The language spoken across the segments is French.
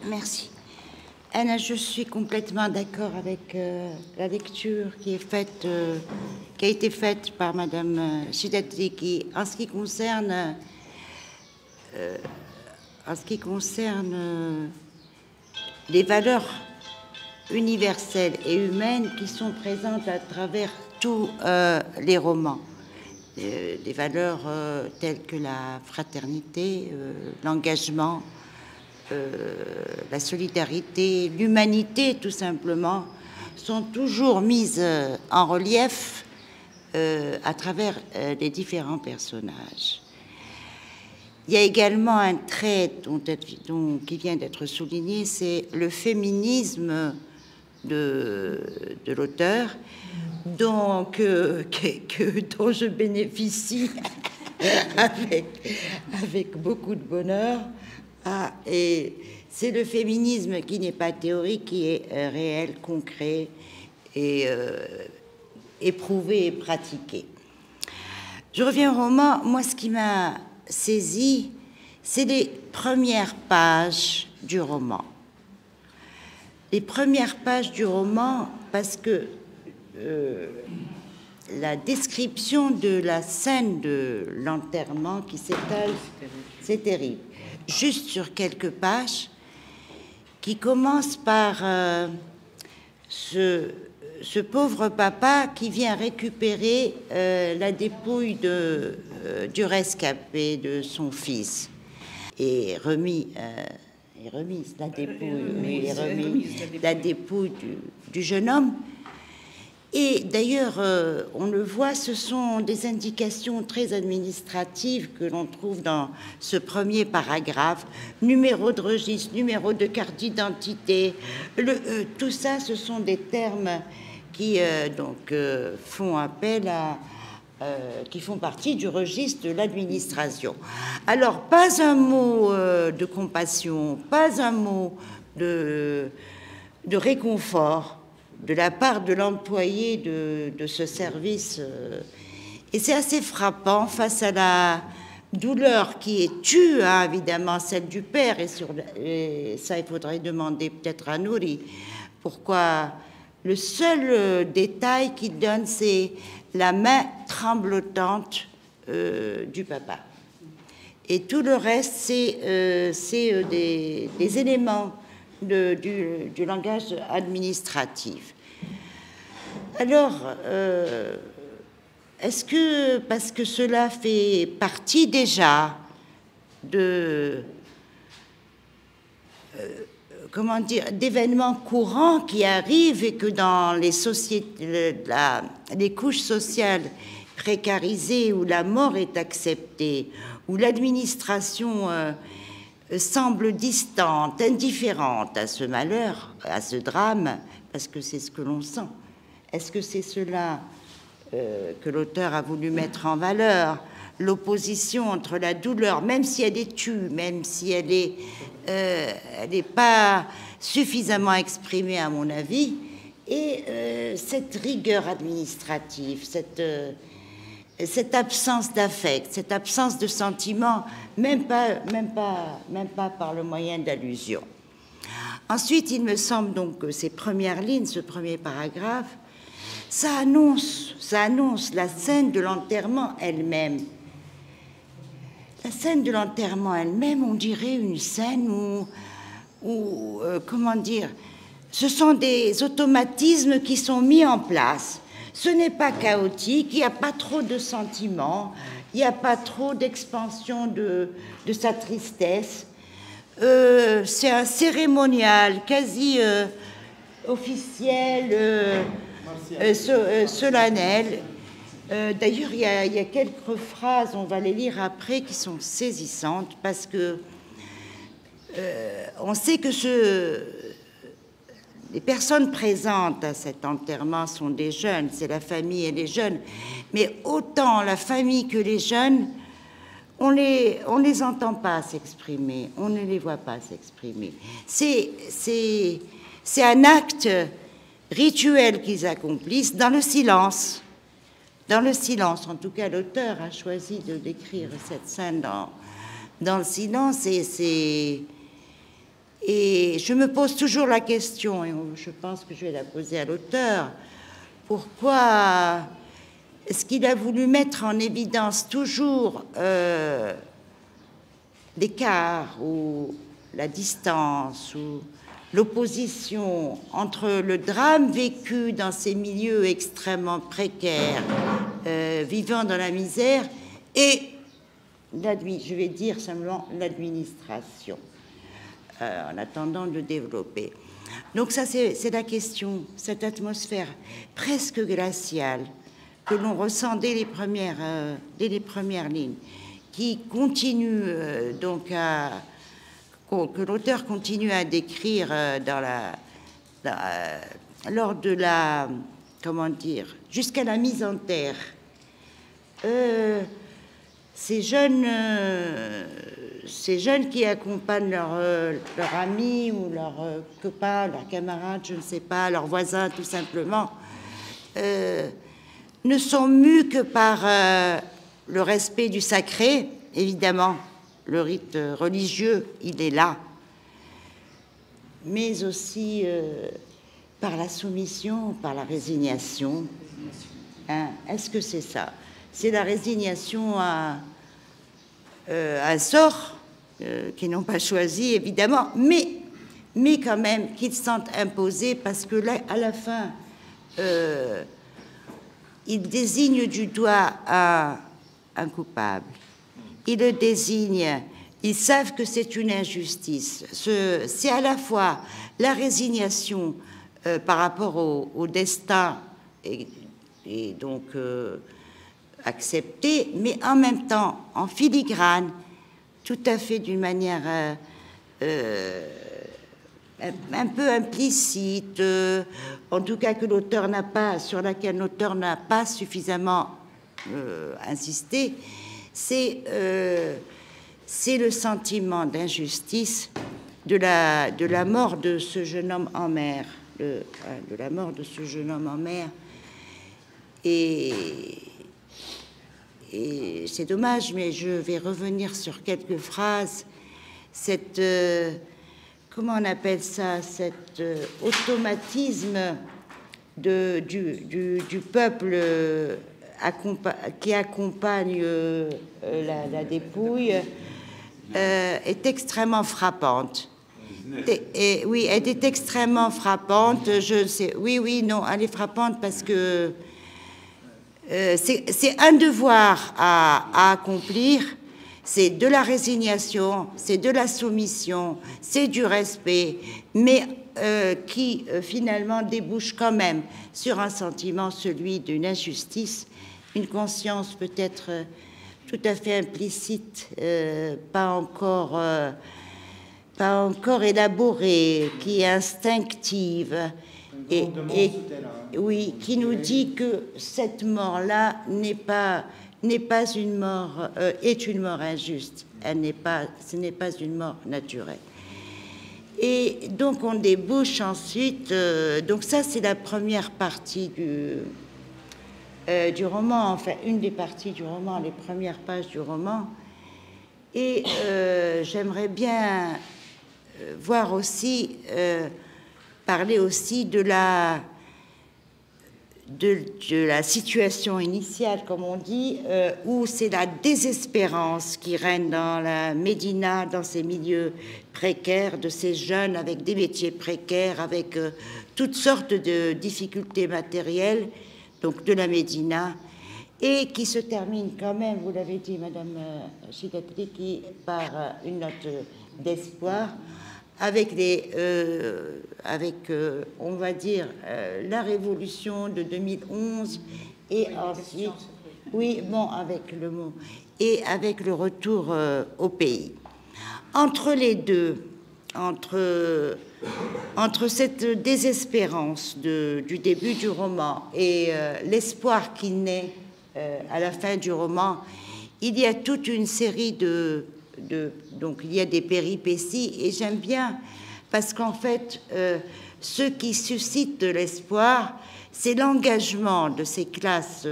Merci. Anna, je suis complètement d'accord avec la lecture qui est faite, qui a été faite par Madame Chidati, qui, en ce qui concerne les valeurs universelles et humaines qui sont présentes à travers tous les romans. Des valeurs telles que la fraternité, l'engagement, la solidarité, l'humanité, tout simplement, sont toujours mises en relief à travers les différents personnages. Il y a également un trait qui vient d'être souligné, c'est le féminisme de l'auteur, dont je bénéficie avec beaucoup de bonheur. Et c'est le féminisme qui n'est pas théorique, qui est réel, concret et éprouvé et pratiqué. Je reviens au roman. Moi, ce qui m'a saisi, c'est les premières pages du roman. Les premières pages du roman, parce que la description de la scène de l'enterrement qui s'étale, c'est terrible. Juste sur quelques pages, qui commencent par ce pauvre papa qui vient récupérer la dépouille du rescapé de son fils et remise la dépouille du jeune homme. Et d'ailleurs, on le voit, ce sont des indications très administratives que l'on trouve dans ce premier paragraphe. Numéro de registre, numéro de carte d'identité, tout ça, ce sont des termes qui font appel à... qui font partie du registre de l'administration. Alors, pas un mot de compassion, pas un mot de réconfort de la part de l'employé de ce service. Et c'est assez frappant face à la douleur qui est tue, hein, évidemment, celle du père. Et ça, il faudrait demander peut-être à Nouri pourquoi le seul détail qu'il donne, c'est la main tremblotante du papa. Et tout le reste, c'est des éléments du langage administratif. Alors, est-ce que, parce que cela fait partie déjà comment dire, d'événements courants qui arrivent et que dans les sociétés, les couches sociales précarisées où la mort est acceptée, où l'administration semble distante, indifférente à ce malheur, à ce drame, parce que c'est ce que l'on sent. Est-ce que c'est cela que l'auteur a voulu mettre en valeur, l'opposition entre la douleur, même si elle est tue, même si elle n'est pas suffisamment exprimée à mon avis, et cette rigueur administrative, cette absence d'affect, cette absence de sentiment, même pas par le moyen d'allusion. Ensuite, il me semble donc que ces premières lignes, ce premier paragraphe, ça annonce la scène de l'enterrement elle-même. La scène de l'enterrement elle-même, on dirait une scène où comment dire, ce sont des automatismes qui sont mis en place. Ce n'est pas chaotique, il n'y a pas trop de sentiments, il n'y a pas trop d'expansion de sa tristesse. C'est un cérémonial quasi officiel, solennel. D'ailleurs, il y a quelques phrases, on va les lire après, qui sont saisissantes, parce que on sait que les personnes présentes à cet enterrement sont des jeunes, c'est la famille et les jeunes, mais autant la famille que les jeunes, on les entend pas s'exprimer, on ne les voit pas s'exprimer. C'est un acte rituel qu'ils accomplissent dans le silence. Dans le silence, en tout cas, l'auteur a choisi de décrire cette scène dans le silence, et Et je me pose toujours la question, et je pense que je vais la poser à l'auteur, pourquoi est-ce qu'il a voulu mettre en évidence toujours l'écart ou la distance ou l'opposition entre le drame vécu dans ces milieux extrêmement précaires, vivant dans la misère, et je vais dire simplement l'administration, en attendant de le développer. Donc ça, c'est la question, cette atmosphère presque glaciale que l'on ressent dès les premières lignes, qui continue que l'auteur continue à décrire lors de la, comment dire, jusqu'à la mise en terre. Ces jeunes qui accompagnent leur ami ou leur copain, leur camarade, je ne sais pas, leur voisin tout simplement, ne sont mus que par le respect du sacré, évidemment. Le rite religieux, il est là, mais aussi par la soumission, par la résignation. Hein, est-ce que c'est ça? C'est la résignation à un sort qu'ils n'ont pas choisi, évidemment, mais quand même qu'ils sentent imposés, parce que là, à la fin, ils désignent du doigt un coupable. Ils le désignent, ils savent que c'est une injustice. C'est à la fois la résignation par rapport au destin et donc accepté, mais en même temps, en filigrane, tout à fait d'une manière un peu implicite, en tout cas sur laquelle l'auteur n'a pas suffisamment insisté. C'est le sentiment d'injustice de la mort de ce jeune homme en mer, de la mort de ce jeune homme en mer. Et c'est dommage, mais je vais revenir sur quelques phrases. Comment on appelle ça, cet automatisme du peuple qui accompagne la dépouille est extrêmement frappante. Oui, elle est extrêmement frappante. Je sais. Oui, non, elle est frappante parce que c'est un devoir à accomplir. C'est de la résignation, c'est de la soumission, c'est du respect, mais qui finalement débouche quand même sur un sentiment, celui d'une injustice, une conscience peut-être tout à fait implicite, pas encore élaborée, qui est instinctive, et oui, qui nous dit que cette mort-là n'est pas une mort, est une mort injuste. Ce n'est pas une mort naturelle. Et donc on débouche ensuite. Donc ça, c'est la première partie du roman, enfin une des parties du roman, les premières pages du roman. Et j'aimerais bien voir aussi, parler aussi de la situation initiale, comme on dit, où c'est la désespérance qui règne dans la Médina, dans ces milieux précaires, de ces jeunes avec des métiers précaires, avec toutes sortes de difficultés matérielles, donc de la Médina, et qui se termine quand même, vous l'avez dit, Madame Chigatli, par une note d'espoir, avec on va dire, la révolution de 2011, et ensuite, oui, bon, avec le mot, et avec le retour au pays. Entre les deux, entre cette désespérance du début du roman et l'espoir qui naît à la fin du roman, il y a toute une série donc il y a des péripéties, et j'aime bien parce qu'en fait ce qui suscite de l'espoir, c'est l'engagement de ces classes,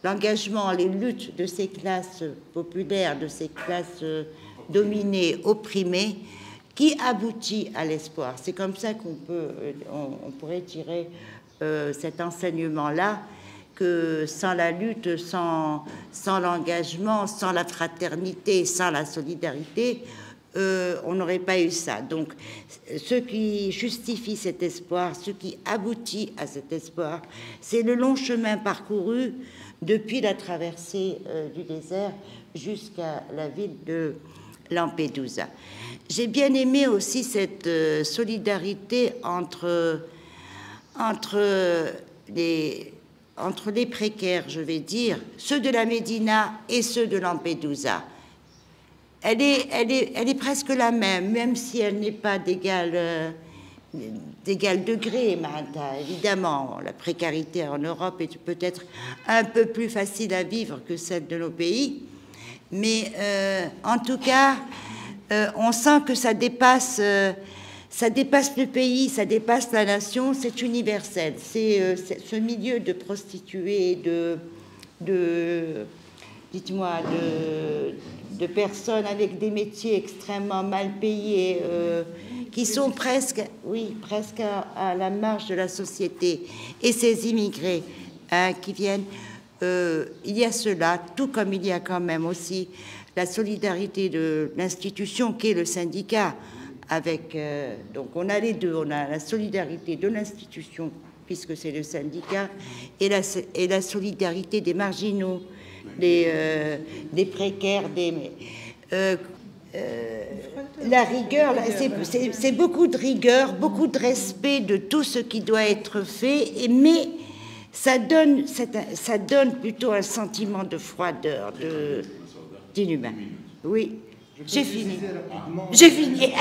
l'engagement, les luttes de ces classes populaires, de ces classes dominées, opprimées, qui aboutit à l'espoir. C'est comme ça qu'on pourrait tirer cet enseignement-là, que sans la lutte, sans l'engagement, sans la fraternité, sans la solidarité, on n'aurait pas eu ça. Donc, ce qui justifie cet espoir, ce qui aboutit à cet espoir, c'est le long chemin parcouru depuis la traversée du désert jusqu'à la ville de Lampedusa. J'ai bien aimé aussi cette solidarité entre les précaires, je vais dire, ceux de la Médina et ceux de Lampedusa. Elle est presque la même si elle n'est pas d'égal degré, évidemment. La précarité en Europe est peut-être un peu plus facile à vivre que celle de nos pays, mais en tout cas, on sent que ça dépasse le pays, ça dépasse la nation, c'est universel. C'est ce milieu de prostituées, de personnes avec des métiers extrêmement mal payés, qui sont presque à la marge de la société. Et ces immigrés qui viennent, il y a cela, tout comme il y a quand même aussi la solidarité de l'institution qui est le syndicat. Donc on a les deux, on a la solidarité de l'institution, puisque c'est le syndicat, et la solidarité des marginaux, des précaires, la rigueur, c'est beaucoup de rigueur, beaucoup de respect de tout ce qui doit être fait, mais ça donne plutôt un sentiment de froideur, d'inhumain. Oui, j'ai fini. J'ai fini.